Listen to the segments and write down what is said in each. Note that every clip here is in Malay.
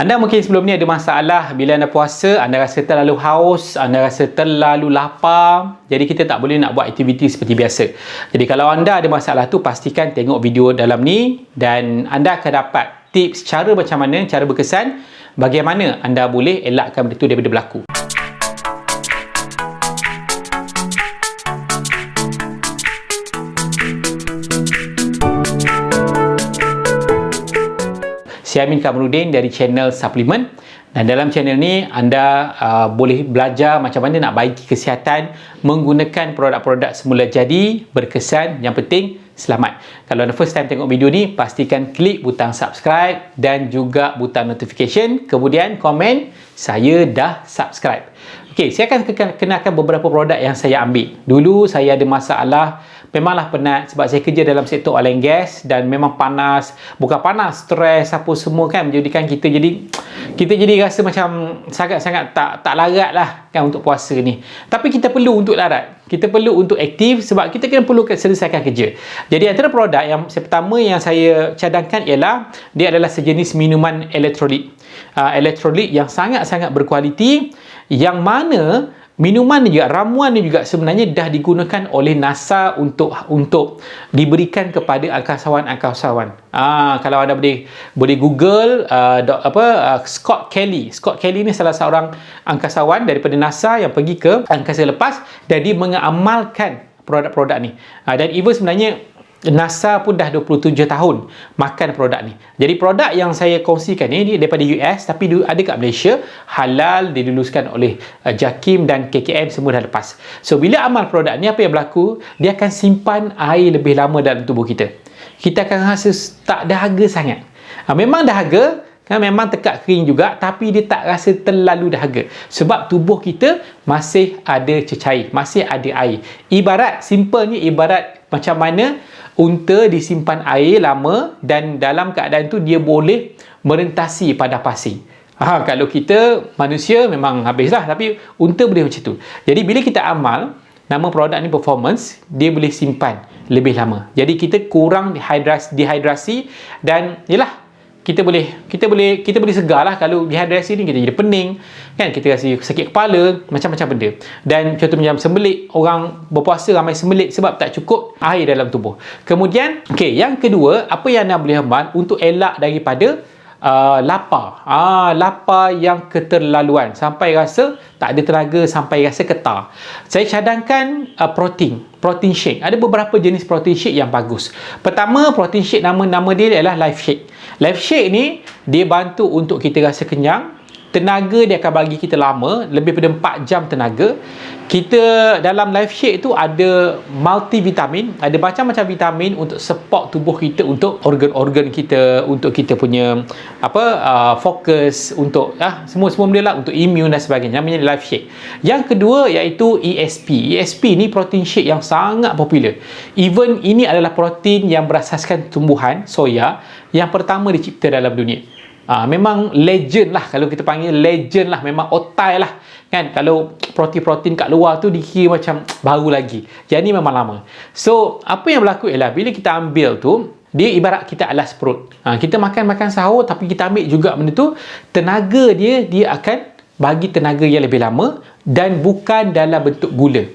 Anda mungkin sebelum ni ada masalah bila anda puasa, anda rasa terlalu haus, anda rasa terlalu lapar. Jadi kita tak boleh nak buat aktiviti seperti biasa. Jadi kalau anda ada masalah tu, pastikan tengok video dalam ni dan anda akan dapat tips cara macam mana, cara berkesan bagaimana anda boleh elakkan benda tu daripada berlaku. Saya Amin Kamarudin dari channel Suplemen, dan dalam channel ni anda boleh belajar macam mana nak baiki kesihatan menggunakan produk-produk semula jadi, berkesan, yang penting selamat. Kalau anda first time tengok video ni, pastikan klik butang subscribe dan juga butang notification, kemudian komen saya dah subscribe. Okey, saya akan kenalkan beberapa produk yang saya ambil. Dulu saya ada masalah, memanglah penat sebab saya kerja dalam sektor oil and gas dan memang panas, bukan panas, stres apa semua kan, menjadikan kita jadi rasa macam sangat-sangat tak larat lah kan untuk puasa ni. Tapi kita perlu untuk larat, kita perlu untuk aktif sebab kita kena perlu selesaikan kerja. Jadi antara produk yang pertama yang saya cadangkan ialah dia adalah sejenis minuman elektrolit. Elektrolit yang sangat-sangat berkualiti, yang mana minuman ni juga, ramuan ni juga sebenarnya dah digunakan oleh NASA untuk diberikan kepada angkasawan-angkasawan. Kalau anda boleh Google Scott Kelly. Scott Kelly ni salah seorang angkasawan daripada NASA yang pergi ke angkasa lepas dan dia mengamalkan produk-produk ni. Dan even sebenarnya NASA pun dah 27 tahun makan produk ni. Jadi produk yang saya kongsikan ni dia daripada US tapi ada kat Malaysia, halal, diluluskan oleh JAKIM dan KKM, semua dah lepas. So bila amal produk ni, apa yang berlaku? Dia akan simpan air lebih lama dalam tubuh kita. Kita akan rasa tak dahaga sangat. Memang dahaga, kan, memang tekak kering juga, tapi dia tak rasa terlalu dahaga sebab tubuh kita masih ada cecair, masih ada air. Simplenya ibarat macam mana unta disimpan air lama dan dalam keadaan tu dia boleh merentasi pada pasir. Kalau kita manusia memang habislah, tapi unta boleh macam tu. Jadi bila kita amal nama produk ni performance, dia boleh simpan lebih lama. Jadi kita kurang dehidrasi dan yalah, kita boleh segar lah. Kalau dehidrasi ni kita jadi pening kan, kita rasa sakit kepala, macam-macam benda. Dan contoh macam sembelit, orang berpuasa ramai sembelit sebab tak cukup air dalam tubuh. Kemudian yang kedua, apa yang anda boleh amal untuk elak daripada lapar. Lapar yang keterlaluan sampai rasa tak ada tenaga, sampai rasa getar. Saya cadangkan protein shake. Ada beberapa jenis protein shake yang bagus. Pertama, protein shake nama dia adalah Life Shake. Life Shake ni dia bantu untuk kita rasa kenyang. Tenaga dia akan bagi kita lama, lebih pada 4 jam tenaga. Kita dalam Life Shake tu ada multivitamin, ada macam-macam vitamin untuk support tubuh kita, untuk organ-organ kita, untuk kita punya fokus, untuk semua benda lah, untuk immune dan sebagainya. Namanya Life Shake. Yang kedua iaitu ESP. ESP ni protein shake yang sangat popular. Even ini adalah protein yang berasaskan tumbuhan soya yang pertama dicipta dalam dunia. Memang legend lah, kalau kita panggil legend lah, memang otai lah kan. Kalau protein-protein kat luar tu dikira macam baru lagi, yang ni memang lama. So apa yang berlaku ialah bila kita ambil tu, dia ibarat kita alas perut. Kita makan sahur tapi kita ambil juga benda tu, tenaga dia akan bagi tenaga yang lebih lama dan bukan dalam bentuk gula.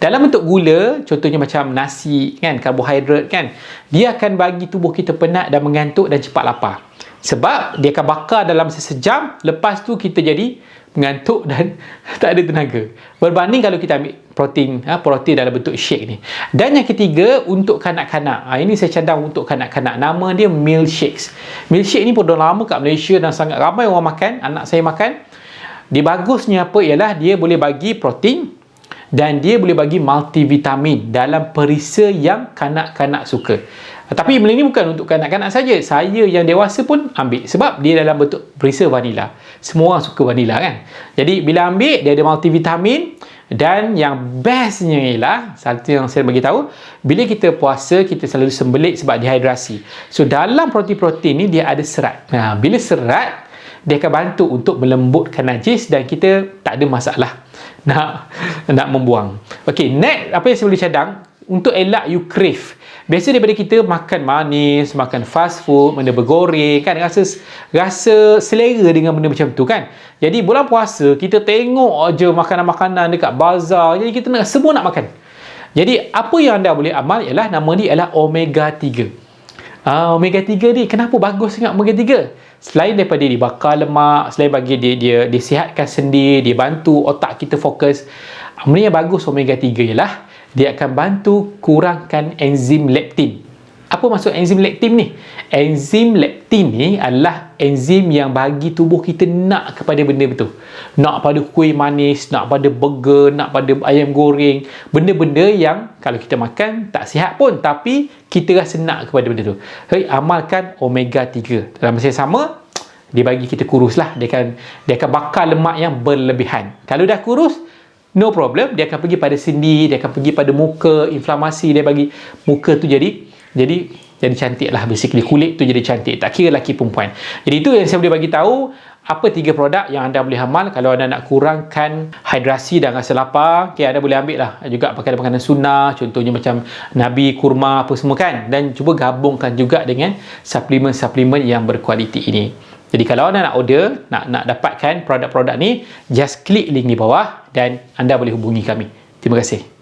Dalam bentuk gula, contohnya macam nasi kan, karbohidrat kan, dia akan bagi tubuh kita penat dan mengantuk dan cepat lapar. Sebab dia akan bakar dalam sejam, lepas tu kita jadi mengantuk dan tak ada tenaga. Berbanding kalau kita ambil protein dalam bentuk shake ni. Dan yang ketiga, untuk kanak-kanak. Ini saya cadang untuk kanak-kanak. Nama dia milkshakes. Milkshake ni pun dah lama kat Malaysia dan sangat ramai orang makan. Anak saya makan. Dia bagusnya apa ialah dia boleh bagi protein dan dia boleh bagi multivitamin dalam perisa yang kanak-kanak suka. Tapi benda ni bukan untuk kanak-kanak saja. Saya yang dewasa pun ambil sebab dia dalam bentuk perisa vanila. Semua orang suka vanila kan. Jadi bila ambil, dia ada multivitamin. Dan yang bestnya ialah, satu yang saya bagi tahu, bila kita puasa kita selalu sembelit sebab dehidrasi. So dalam protein-protein ni dia ada serat. Bila serat, dia akan bantu untuk melembutkan najis dan kita tak ada masalah nak membuang. Okey, next apa yang saya boleh cadang untuk elak you crave. Biasa daripada kita makan manis, makan fast food, benda bergoreng kan, rasa selera dengan benda macam tu kan. Jadi bulan puasa kita tengok je makanan-makanan dekat bazar, jadi kita semua nak makan. Jadi apa yang anda boleh amal ialah, nama dia ialah omega 3. Omega 3 ni kenapa bagus sangat omega 3? Selain daripada dia bakar lemak, selain bagi dia sihatkan sendi, dia bantu otak kita fokus. Benda yang bagus omega 3 ialah dia akan bantu kurangkan enzim leptin. Apa maksud enzim leptin ni? Enzim leptin ni adalah enzim yang bagi tubuh kita nak kepada benda betul. Nak pada kuih manis, nak pada burger, nak pada ayam goreng. Benda-benda yang kalau kita makan tak sihat pun, tapi kita rasa nak kepada benda tu. Jadi amalkan omega 3. Dalam masa yang sama, dia bagi kita kurus lah. Dia akan bakar lemak yang berlebihan. Kalau dah kurus, no problem. Dia akan pergi pada sendi, dia akan pergi pada muka, inflamasi. Dia bagi muka tu jadi cantik lah, basically kulit tu jadi cantik, tak kira lelaki perempuan. Jadi itu yang saya boleh bagi tahu, apa 3 produk yang anda boleh amal kalau anda nak kurangkan hidrasi dan rasa lapar. Okay, anda boleh ambil lah juga makanan-makanan sunnah, contohnya macam nabi, kurma, apa semua kan, dan cuba gabungkan juga dengan suplemen-suplemen yang berkualiti ini. Jadi kalau anda nak order, nak dapatkan produk-produk ni, just klik link di bawah dan anda boleh hubungi kami. Terima kasih.